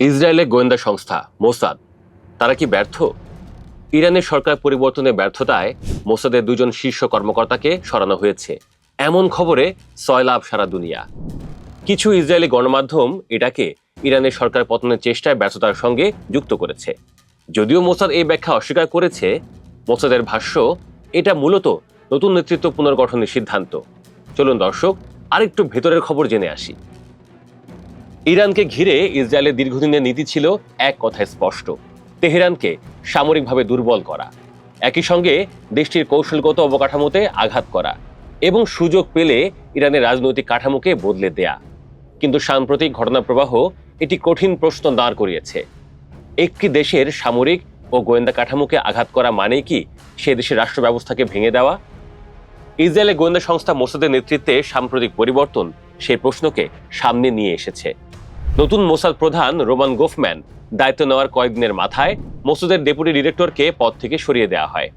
ইসরায়েলের গোয়েন্দা সংস্থা মোসাদ তারা কি ব্যর্থ? ইরানের সরকার পরিবর্তনের ব্যর্থতায় মোসাদের দুজন শীর্ষ কর্মকর্তাকে সরানো হয়েছে, এমন খবরে সয়লাভ সারা দুনিয়া। কিছু ইসরায়েলি গণমাধ্যম এটাকে ইরানের সরকার পতনের চেষ্টায় ব্যর্থতার সঙ্গে যুক্ত করেছে। যদিও মোসাদ এই ব্যাখ্যা অস্বীকার করেছে। মোসাদের ভাষ্য, এটা মূলত নতুন নেতৃত্ব পুনর্গঠনের সিদ্ধান্ত। চলুন দর্শক, আরেকটু ভেতরের খবর জেনে আসি। ইরানকে ঘিরে ইসরায়েলের দীর্ঘদিনের নীতি ছিল এক কথায় স্পষ্ট: তেহরানকে সামরিকভাবে দুর্বল করা, একই সঙ্গে দেশটির কৌশলগত অবকাঠামোতে আঘাত করা এবং সুযোগ পেলে ইরানের রাজনৈতিক কাঠামোকে বদলে দেয়া। কিন্তু সাম্প্রতিক ঘটনা প্রবাহ এটি কঠিন প্রশ্ন দাঁড় করিয়েছে। একটি দেশের সামরিক ও গোয়েন্দা কাঠামোকে আঘাত করা মানে কি সে দেশের রাষ্ট্র ব্যবস্থাকে ভেঙে দেওয়া? ইসরায়েলের গোয়েন্দা সংস্থা মোসাদের নেতৃত্বে সাম্প্রতিক পরিবর্তন সেই প্রশ্নকে সামনে নিয়ে এসেছে। নতুন মোসাদ প্রধান রোমান গোফম্যান দায়িত্ব নেওয়ার কয়েকদিনের মাথায় মোসাদের ডেপুটি ডিরেক্টরকে পদ থেকে সরিয়ে দেওয়া হয়।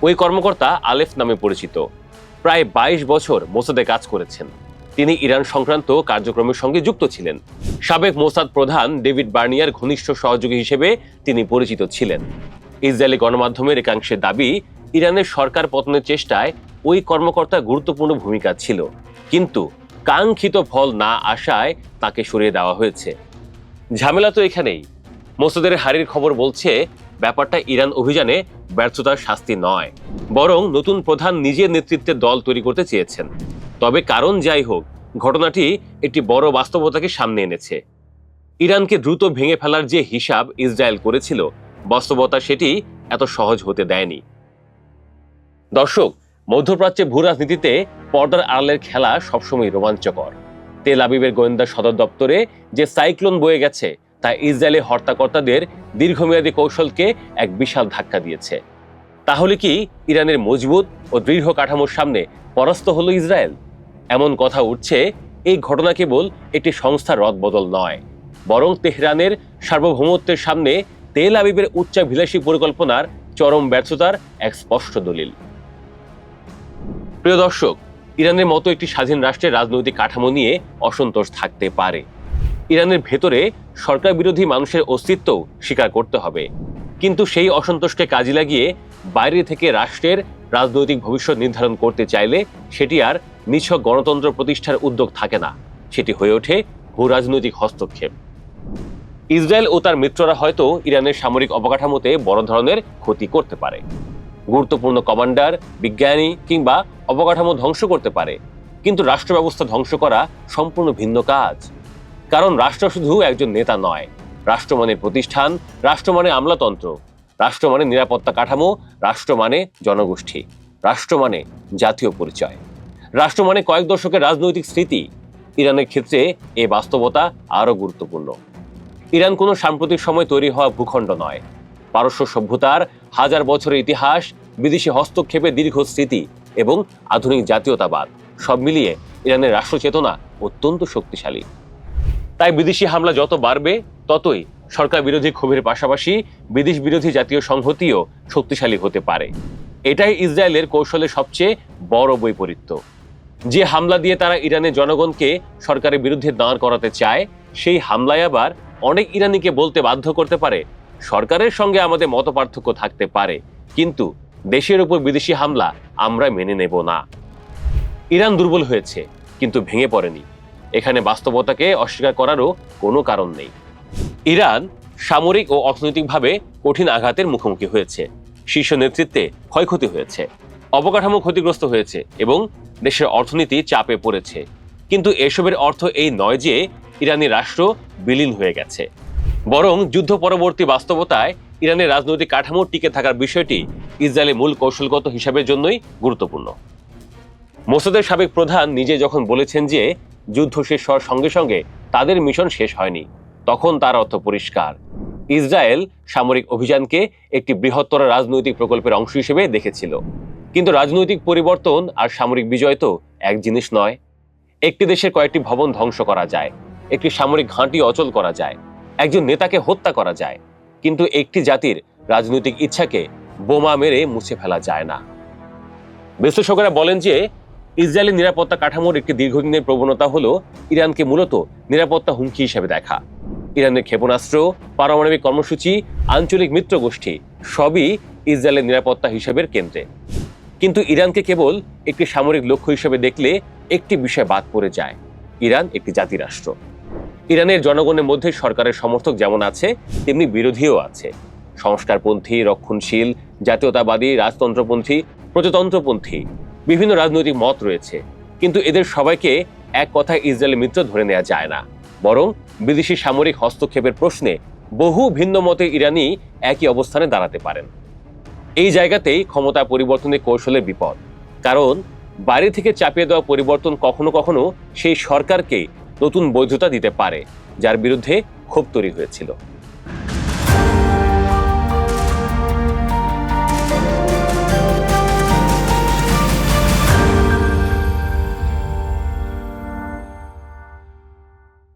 ওই কর্মকর্তা আলেফ নামে পরিচিত, প্রায় 22 বছর মোসাদে কাজ করেছেন। তিনি ইরান সংক্রান্ত কার্যক্রমের সঙ্গে যুক্ত ছিলেন। সাবেক মোসাদ প্রধান ডেভিড বার্নিয়ার ঘনিষ্ঠ সহযোগী হিসেবে তিনি পরিচিত ছিলেন। ইসরায়েলি গণমাধ্যমের একাংশের দাবি, ইরানের সরকার পতনের চেষ্টায় ওই কর্মকর্তার গুরুত্বপূর্ণ ভূমিকা ছিল, কিন্তু কাঙ্ক্ষিত ফল না আসায় তাকে সরিয়ে দেওয়া হয়েছে। ঝামেলা তো এখানেই। মোসাদের হারির খবর বলছে, ব্যাপারটা ইরান অভিযানে ব্যর্থতার শাস্তি নয়, বরং নতুন প্রধান নিজের নেতৃত্বের দল তৈরি করতে চেয়েছেন। তবে কারণ যাই হোক, ঘটনাটি একটি বড় বাস্তবতাকে সামনে এনেছে। ইরানকে দ্রুত ভেঙে ফেলার যে হিসাব ইসরায়েল করেছিল, বাস্তবতা সেটি এত সহজ হতে দেয়নি। দর্শক, মধ্যপ্রাচ্যে ভূ রাজনীতিতে পর্দার আড়ালের খেলা সবসময় রোমাঞ্চকর। তেল আবিবের গোয়েন্দা সদর দপ্তরে যে সাইক্লোন বয়ে গেছে তা ইসরায়েলি হর্তাকর্তাদের দীর্ঘমেয়াদী কৌশলকে এক বিশাল ধাক্কা দিয়েছে। তাহলে কি ইরানের মজবুত ও দৃঢ় কাঠামোর সামনে পরাস্ত হলো ইসরায়েল? এমন কথা উঠছে, এই ঘটনা কেবল একটি সংস্থার রদবদল নয়, বরং তেহরানের সার্বভৌমত্বের সামনে তেল আবিবের উচ্চাভিলাষী পরিকল্পনার চরম ব্যর্থতার এক স্পষ্ট দলিল। প্রিয় দর্শক, ইরানের মতো একটি স্বাধীন রাষ্ট্রের রাজনৈতিক কাঠামো নিয়ে অসন্তোষ থাকতে পারে। ইরানের ভেতরে সরকার বিরোধী মানুষের অস্তিত্বও স্বীকার করতে হবে। কিন্তু সেই অসন্তোষকে কাজে লাগিয়ে বাইরে থেকে রাষ্ট্রের রাজনৈতিক ভবিষ্যৎ নির্ধারণ করতে চাইলে সেটি আর নিছক গণতন্ত্র প্রতিষ্ঠার উদ্যোগ থাকে না, সেটি হয়ে ওঠে ভূ রাজনৈতিক হস্তক্ষেপ। ইসরায়েল ও তার মিত্ররা হয়তো ইরানের সামরিক অবকাঠামোতে বড় ধরনের ক্ষতি করতে পারে, গুরুত্বপূর্ণ কমান্ডার, বিজ্ঞানী কিংবা অবকাঠামো ধ্বংস করতে পারে, কিন্তু রাষ্ট্র ব্যবস্থা ধ্বংস করা সম্পূর্ণ ভিন্ন কাজ। কারণ রাষ্ট্র শুধু একজন নেতা নয়, রাষ্ট্র মানে প্রতিষ্ঠান, রাষ্ট্র মানে আমলাতন্ত্র, রাষ্ট্র মানে নিরাপত্তা কাঠামো, রাষ্ট্র মানে জনগোষ্ঠী, রাষ্ট্র মানে জাতীয় পরিচয়, রাষ্ট্র মানে কয়েক দশকের রাজনৈতিক স্মৃতি। ইরানের ক্ষেত্রে এই বাস্তবতা আরো গুরুত্বপূর্ণ। ইরান কোনো সাম্প্রতিক সময় তৈরি হওয়া ভূখণ্ড নয়। পারস্য সভ্যতার হাজার বছরের ইতিহাস, বিদেশি হস্তক্ষেপের দীর্ঘ স্মৃতি এবং আধুনিক জাতীয়তাবাদ সব মিলিয়ে ইরানের রাষ্ট্র চেতনা অত্যন্ত শক্তিশালী। তাই বিদেশি হামলা যত বাড়বে, ততই সরকার বিরোধী ক্ষোভের পাশাপাশি বিদেশ বিরোধী জাতীয় সংহতিও শক্তিশালী হতে পারে। এটাই ইসরায়েলের কৌশলের সবচেয়ে বড় বৈপরীত্য। যে হামলা দিয়ে তারা ইরানের জনগণকে সরকারের বিরুদ্ধে দাঁড় করাতে চায়, সেই হামলায় আবার অনেক ইরানিকে বলতে বাধ্য করতে পারে, সরকারের সঙ্গে আমাদের মতপার্থক্য থাকতে পারে, কিন্তু দেশের উপর বিদেশি হামলা আমরা মেনে নেব না। ইরান দুর্বল হয়েছে, কিন্তু ভেঙে পড়েনি। এখানে বাস্তবতাকে অস্বীকার করারও কোনো কারণ নেই। ইরান সামরিক ও অর্থনৈতিকভাবে কঠিন আঘাতের মুখোমুখি হয়েছে, শীর্ষ নেতৃত্বে ক্ষয়ক্ষতি হয়েছে, অবকাঠামো ক্ষতিগ্রস্ত হয়েছে এবং দেশের অর্থনীতি চাপে পড়েছে। কিন্তু এসবের অর্থ এই নয় যে ইরানি রাষ্ট্র বিলীন হয়ে গেছে, বরং যুদ্ধ পরবর্তী বাস্তবতায় ইরানের রাজনৈতিক কাঠামো টিকে থাকার বিষয়টি ইসরায়েলের মূল কৌশলগত হিসাবের জন্যই গুরুত্বপূর্ণ। মোসাদের সাবেক প্রধান নিজে যখন বলেছেন যে যুদ্ধ শেষ হওয়ার সঙ্গে সঙ্গে তাদের মিশন শেষ হয়নি, তখন তার অর্থ পরিষ্কার: ইসরায়েল সামরিক অভিযানকে একটি বৃহত্তর রাজনৈতিক প্রকল্পের অংশ হিসেবে দেখেছিল। কিন্তু রাজনৈতিক পরিবর্তন আর সামরিক বিজয় তো এক জিনিস নয়। একটি দেশের কয়েকটি ভবন ধ্বংস করা যায়, একটি সামরিক ঘাঁটি অচল করা যায়, একজন নেতাকে হত্যা করা যায়, কিন্তু একটি জাতির রাজনৈতিক ইচ্ছাকে বোমা মেরে মুছে ফেলা যায় না। বিশ্লেষকেরা বলেন যে ইসরায়েলের নিরাপত্তা কাঠামোর একটি দীর্ঘদিনের প্রবণতা হলো ইরানকে মূলত নিরাপত্তা হুমকি হিসেবে দেখা। ইরানের ক্ষেপণাস্ত্র, পারমাণবিক কর্মসূচি, আঞ্চলিক মিত্র গোষ্ঠী সবই ইসরায়েলের নিরাপত্তা হিসেবের কেন্দ্রে। কিন্তু ইরানকে কেবল একটি সামরিক লক্ষ্য হিসেবে দেখলে একটি বিষয় বাদ পড়ে যায়। ইরান একটি জাতিরাষ্ট্র। ইরানের জনগণের মধ্যে সরকারের সমর্থক যেমন আছে, তেমনি বিরোধীও আছে। সংস্কারপন্থী, রক্ষণশীল, জাতীয়তাবাদী, রাজতন্ত্রপন্থী, প্রজাতন্ত্রপন্থী বিভিন্ন রাজনৈতিক মত রয়েছে। কিন্তু এদের সবাইকে এক কথায় ইসরায়েলের মিত্র ধরে নেওয়া যায় না। বরং বিদেশি সামরিক হস্তক্ষেপের প্রশ্নে বহু ভিন্ন মতের ইরানি একই অবস্থানে দাঁড়াতে পারেন। এই জায়গাতেই ক্ষমতা পরিবর্তনের কৌশলের বিপদ। কারণ বাইরে থেকে চাপিয়ে দেওয়া পরিবর্তন কখনো কখনো সেই সরকারকে নতুন বৈধতা দিতে পারে, যার বিরুদ্ধে ক্ষোভ তৈরি হয়েছিল।